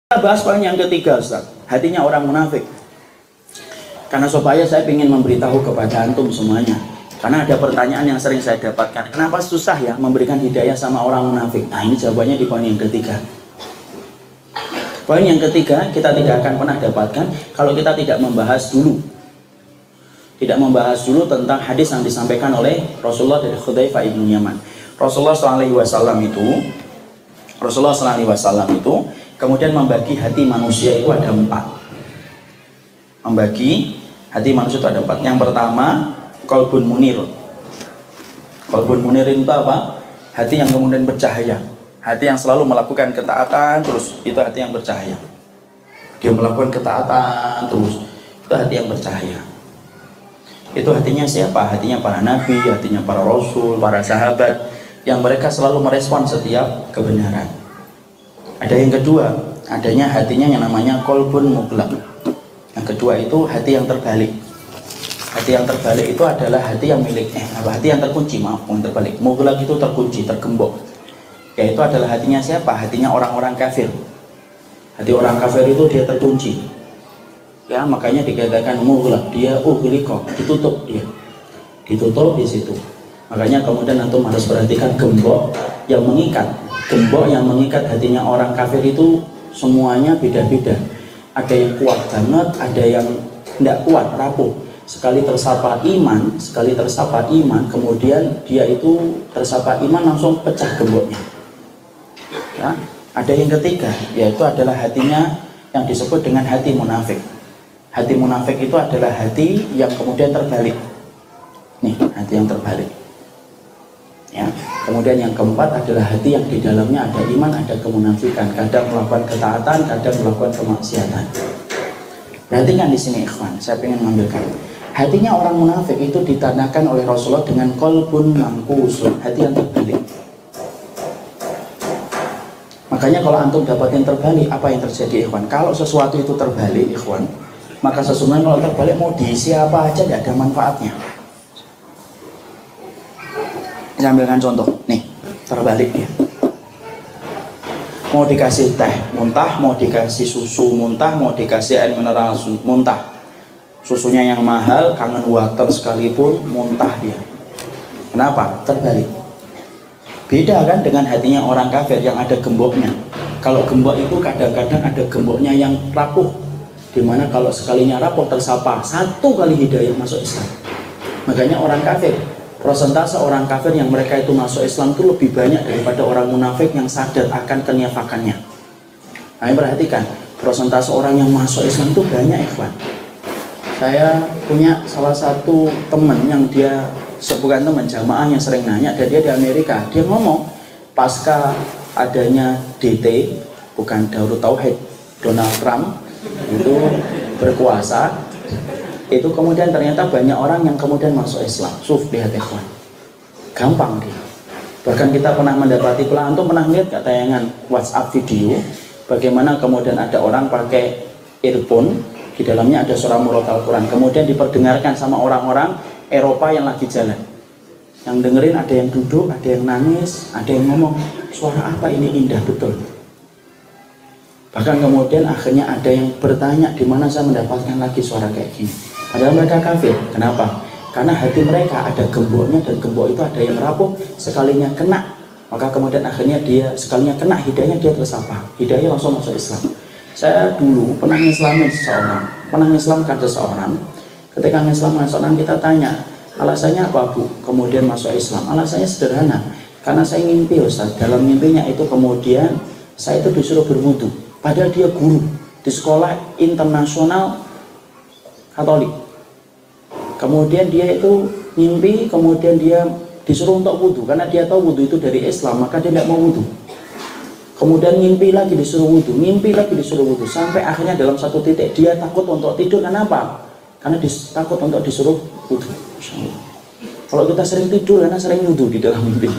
Kita bahas poin yang ketiga, Ustaz. Hatinya orang munafik. Karena supaya saya ingin memberitahu kepada antum semuanya. Karena ada pertanyaan yang sering saya dapatkan. Kenapa susah ya memberikan hidayah sama orang munafik? Nah, ini jawabannya di poin yang ketiga. Poin yang ketiga, kita tidak akan pernah dapatkan kalau kita tidak membahas dulu. Tidak membahas dulu tentang hadis yang disampaikan oleh Rasulullah dari Hudzaifah ibnu Yaman. Rasulullah SAW itu kemudian membagi hati manusia itu ada 4. Membagi hati manusia itu ada 4. Yang pertama, qalbun munir. Qalbun munir itu apa? Hati yang kemudian bercahaya. Hati yang selalu melakukan ketaatan terus, itu hati yang bercahaya. Dia melakukan ketaatan terus, itu hati yang bercahaya. Itu hatinya siapa? Hatinya para nabi, hatinya para rasul, para sahabat, yang mereka selalu merespon setiap kebenaran. Ada yang kedua, adanya hatinya yang namanya qalbun muglaq. Yang kedua itu hati yang terbalik. Hati yang terbalik itu adalah hati yang hati yang terkunci, bukan terbalik. Muglaq itu terkunci, tergembok. Yaitu adalah hatinya siapa? Hatinya orang-orang kafir. Hati orang kafir itu dia terkunci. Ya, makanya dikatakan muglaq, dia ughliqa, ditutup dia. Ditutup di situ. Makanya kemudian antum harus perhatikan gembok yang mengikat. Gembok yang mengikat hatinya orang kafir itu semuanya beda-beda. Ada yang kuat banget, ada yang tidak kuat, rapuh. Sekali tersapa iman, kemudian dia itu tersapa iman langsung pecah gemboknya. Ya, ada yang ketiga, yaitu adalah hatinya yang disebut dengan hati munafik. Hati munafik itu adalah hati yang kemudian terbalik. Nih, hati yang terbalik. Ya. Kemudian yang keempat adalah hati yang di dalamnya ada iman, ada kemunafikan, kadang melakukan ketaatan, kadang melakukan kemaksiatan. Perhatikan di sini ikhwan, saya ingin mengambilkan. Hatinya orang munafik itu ditandakan oleh Rasulullah dengan qalbun manqusun, hati yang terbalik. Makanya kalau antum dapat yang terbalik, apa yang terjadi ikhwan? Kalau sesuatu itu terbalik ikhwan, maka sesungguhnya kalau terbalik mau diisi apa aja tidak ada manfaatnya. Saya ambilkan contoh, nih, terbalik ya. Mau dikasih teh muntah, mau dikasih susu muntah, mau dikasih air mineral muntah. Susunya yang mahal, kangen water sekalipun, muntah dia. Kenapa? Terbalik. Beda kan dengan hatinya orang kafir yang ada gemboknya. Kalau gembok itu kadang-kadang ada gemboknya yang rapuh. Dimana kalau sekalinya rapuh tersapa, satu kali hidayah masuk Islam. Makanya orang kafir, prosentase orang kafir yang mereka itu masuk Islam itu lebih banyak daripada orang munafik yang sadar akan kenifakannya. Nah, perhatikan, prosentase orang yang masuk Islam itu banyak, ikhwan. Saya punya salah satu teman yang dia, bukan teman, jamaah yang sering nanya, dan dia di Amerika. Dia ngomong, pasca adanya DT, bukan Darut Tauhid, Donald Trump itu berkuasa, itu kemudian ternyata banyak orang yang kemudian masuk Islam. Lihat ikhwan, gampang dia. Bahkan kita pernah mendapati pula, antum pernah lihat gak tayangan WhatsApp video bagaimana kemudian ada orang pakai earphone, di dalamnya ada surah murotal Quran, kemudian diperdengarkan sama orang-orang Eropa yang lagi jalan. Yang dengerin ada yang duduk, ada yang nangis, ada yang ngomong, suara apa ini, indah betul. Bahkan kemudian akhirnya ada yang bertanya, di mana saya mendapatkan lagi suara kayak gini. Padahal mereka kafir. Kenapa? Karena hati mereka ada gemboknya, dan gembok itu ada yang rapuh, sekalinya kena, maka kemudian akhirnya dia sekalinya kena hidayahnya, dia tersapa, hidayah langsung masuk Islam. Saya dulu pernah ngislamin seseorang, ketika ngislamin seseorang kita tanya, alasannya apa bu? Kemudian masuk Islam. Alasannya sederhana, karena saya ngimpi Ustaz, dalam mimpinya itu kemudian saya itu disuruh berwudu, padahal dia guru di sekolah internasional Katolik. Kemudian dia itu mimpi, kemudian dia disuruh untuk wudhu, karena dia tahu wudhu itu dari Islam, maka dia tidak mau wudhu. Kemudian mimpi lagi disuruh wudhu, mimpi lagi disuruh wudhu, sampai akhirnya dalam satu titik dia takut untuk tidur. Kenapa? Karena takut untuk disuruh wudhu. Kalau kita sering tidur karena sering wudhu di dalam mimpi,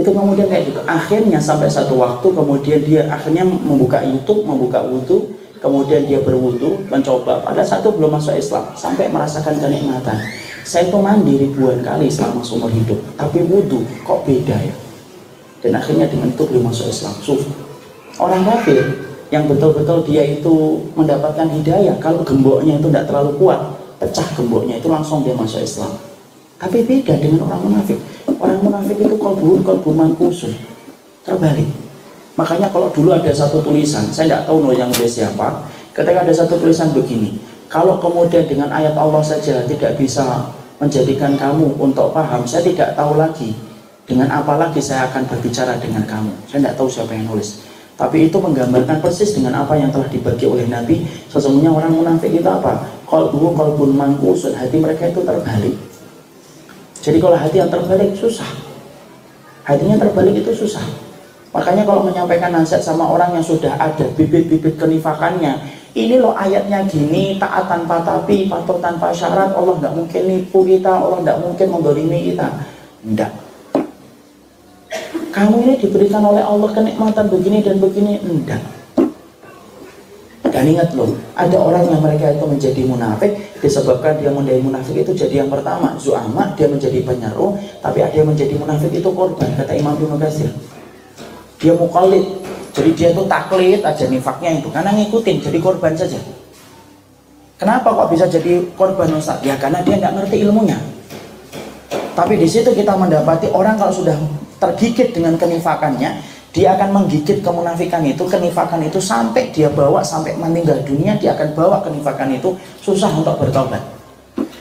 itu kemudian kayak gitu. Akhirnya sampai satu waktu kemudian dia akhirnya membuka YouTube, membuka wudhu, kemudian dia berwudu, mencoba. Pada satu belum masuk Islam, sampai merasakan kenikmatan. Saya itu mandi ribuan kali selama seumur hidup, tapi wudu kok beda ya. Dan akhirnya dengan itu beliau masuk Islam. Orang kafir yang betul-betul dia itu mendapatkan hidayah, kalau gemboknya itu tidak terlalu kuat, pecah gemboknya itu langsung dia masuk Islam. Tapi beda dengan orang munafik. Orang munafik itu qalbu mankusun, terbalik. Makanya kalau dulu ada satu tulisan, saya tidak tahu yang nulis siapa, ketika ada satu tulisan begini, kalau kemudian dengan ayat Allah saja tidak bisa menjadikan kamu untuk paham, saya tidak tahu lagi dengan apa lagi saya akan berbicara dengan kamu. Saya tidak tahu siapa yang nulis, tapi itu menggambarkan persis dengan apa yang telah dibagi oleh Nabi. Sesungguhnya orang munafik itu apa? Qalbun mankusun, hati mereka itu terbalik. Jadi kalau hati yang terbalik susah, hatinya terbalik itu susah. Makanya kalau menyampaikan nasihat sama orang yang sudah ada bibit-bibit kenifakannya, ini loh ayatnya gini, taat tanpa tapi, patuh tanpa syarat, Allah nggak mungkin nipu kita, Allah nggak mungkin mendolimi kita. Enggak. Kamu ini diberikan oleh Allah kenikmatan begini dan begini, enggak. Dan ingat loh, ada orang yang mereka itu menjadi munafik disebabkan dia menjadi munafik itu jadi yang pertama, zu'ama, dia menjadi penyeru, tapi ada yang menjadi munafik itu korban, kata Imam Ibnu Katsir. Dia muqallid, jadi dia itu taklid aja nifaknya itu, karena ngikutin, jadi korban saja. Kenapa kok bisa jadi korban Ustaz? Ya karena dia nggak ngerti ilmunya. Tapi di situ kita mendapati orang kalau sudah tergigit dengan kenifakannya, dia akan menggigit kemunafikan itu, kenifakan itu sampai dia bawa sampai meninggal dunia, dia akan bawa kenifakan itu, susah untuk bertobat.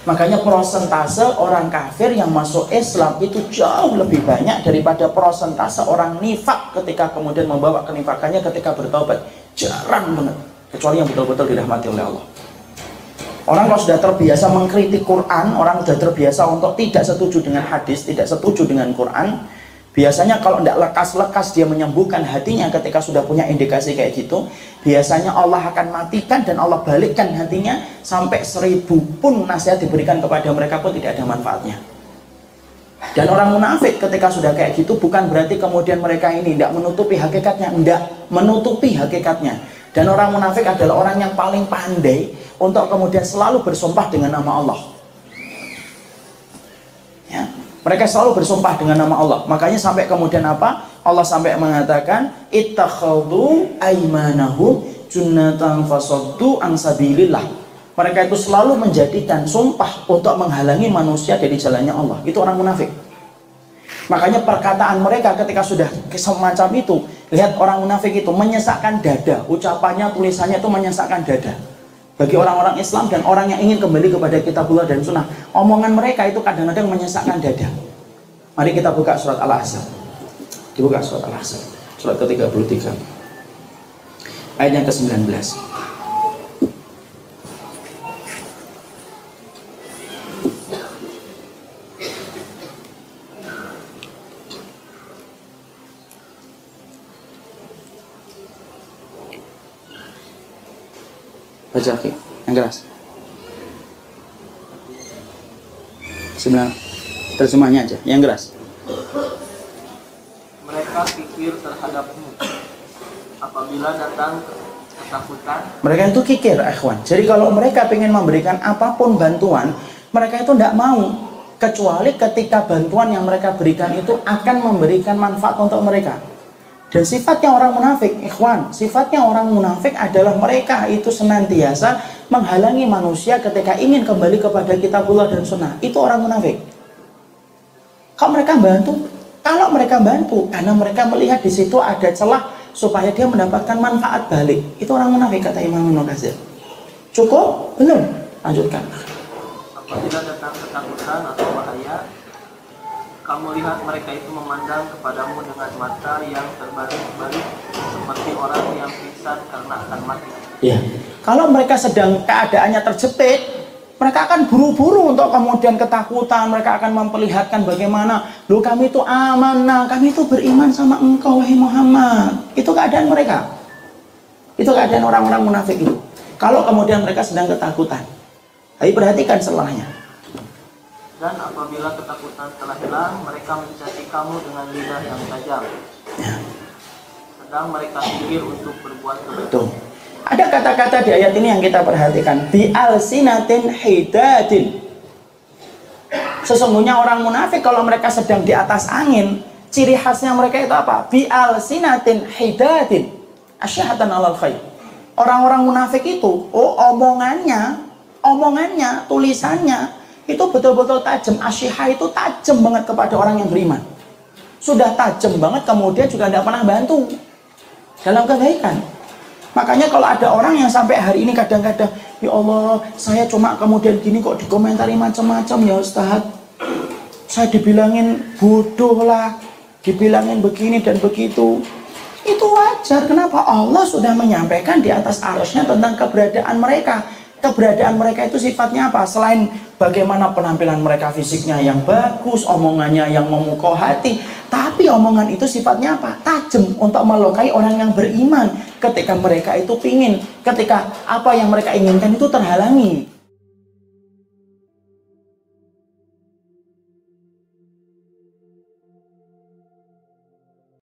Makanya persentase orang kafir yang masuk Islam itu jauh lebih banyak daripada persentase orang nifak ketika kemudian membawa kenifakannya ketika bertobat. Jarang banget, kecuali yang betul-betul dirahmati oleh Allah. Orang kalau sudah terbiasa mengkritik Quran, orang sudah terbiasa untuk tidak setuju dengan hadis, tidak setuju dengan Quran, biasanya kalau tidak lekas-lekas dia menyembuhkan hatinya ketika sudah punya indikasi kayak gitu, biasanya Allah akan matikan dan Allah balikkan hatinya sampai 1000 pun nasihat diberikan kepada mereka pun tidak ada manfaatnya. Dan orang munafik ketika sudah kayak gitu bukan berarti kemudian mereka ini tidak menutupi hakikatnya, tidak menutupi hakikatnya. Dan orang munafik adalah orang yang paling pandai untuk kemudian selalu bersumpah dengan nama Allah. Ya. Mereka selalu bersumpah dengan nama Allah. Makanya sampai kemudian apa? Allah sampai mengatakan ittakhadhu aymanahum junnatan fasaddu an sabilillah. Mereka itu selalu menjadikan sumpah untuk menghalangi manusia dari jalannya Allah. Itu orang munafik. Makanya perkataan mereka ketika sudah semacam itu, lihat orang munafik itu menyesakkan dada. Ucapannya, tulisannya itu menyesakkan dada. Bagi orang-orang Islam dan orang yang ingin kembali kepada kitabullah dan sunnah, omongan mereka itu kadang-kadang menyesakkan dada. Mari kita buka surat Al-Ahzab. Dibuka surat Al-Ahzab, surat ke-33 ayat yang ke-19. Baca lagi, yang keras. 9. Terjemahnya aja, yang keras. Mereka kikir terhadapmu apabila datang ketakutan. Mereka itu kikir, ikhwan. Jadi kalau mereka ingin memberikan apapun bantuan, mereka itu tidak mau, kecuali ketika bantuan yang mereka berikan itu akan memberikan manfaat untuk mereka. Dan sifatnya orang munafik, ikhwan, sifatnya orang munafik adalah mereka itu senantiasa menghalangi manusia ketika ingin kembali kepada kitabullah dan sunnah. Itu orang munafik. Kalau mereka bantu, karena mereka melihat di situ ada celah supaya dia mendapatkan manfaat balik. Itu orang munafik, kata Imam Ibnu Katsir. Cukup? Belum? Lanjutkan. Apabila datang ketakutan atau bahaya, kamu lihat mereka itu memandang kepadamu dengan mata yang terbalik-balik seperti orang yang pingsan karena akan mati. Ya, kalau mereka sedang keadaannya terjepit, mereka akan buru-buru untuk kemudian ketakutan. Mereka akan memperlihatkan bagaimana, loh kami itu amanah, kami itu beriman sama engkau wahai Muhammad. Itu keadaan mereka. Itu keadaan orang-orang munafik itu. Kalau kemudian mereka sedang ketakutan, tapi perhatikan setelahnya. Dan apabila ketakutan telah hilang, mereka mencaci kamu dengan lidah yang tajam. Ya. Sedang mereka pikir untuk berbuat kebaikan. Tuh. Ada kata-kata di ayat ini yang kita perhatikan. Bi alsinatin hidatin. Sesungguhnya orang munafik kalau mereka sedang di atas angin, ciri khasnya mereka itu apa? Bi alsinatin hidatin. asyhatan alal khair. Orang-orang munafik itu, omongannya, tulisannya itu betul-betul tajam. Asyihah itu tajam banget kepada orang yang beriman. Sudah tajam banget, kemudian juga tidak pernah bantu dalam kebaikan. Makanya kalau ada orang yang sampai hari ini kadang-kadang, ya Allah, saya cuma kemudian gini kok dikomentari macam-macam ya Ustaz. Saya dibilangin bodoh lah, dibilangin begini dan begitu. Itu wajar. Kenapa? Allah sudah menyampaikan di atas arusnya tentang keberadaan mereka. Keberadaan mereka itu sifatnya apa? Selain bagaimana penampilan mereka fisiknya yang bagus, omongannya yang memukau hati, tapi omongan itu sifatnya apa? Tajam untuk melukai orang yang beriman. Ketika mereka itu pingin, ketika apa yang mereka inginkan itu terhalangi.